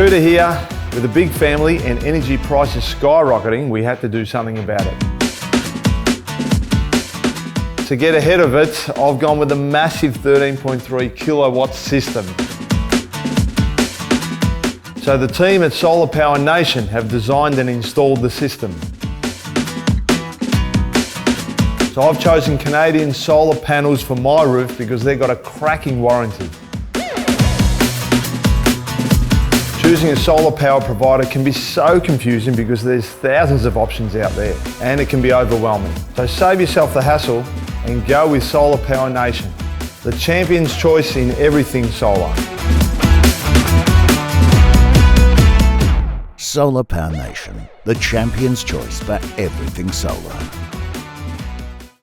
Kouta here. With a big family and energy prices skyrocketing, we had to do something about it. To get ahead of it, I've gone with a massive 13.3 kilowatt system. So the team at Solar Power Nation have designed and installed the system. So I've chosen Canadian solar panels for my roof because they've got a cracking warranty. Choosing a solar power provider can be so confusing because there's thousands of options out there and it can be overwhelming. So save yourself the hassle and go with Solar Power Nation, the champion's choice in everything solar. Solar Power Nation, the champion's choice for everything solar.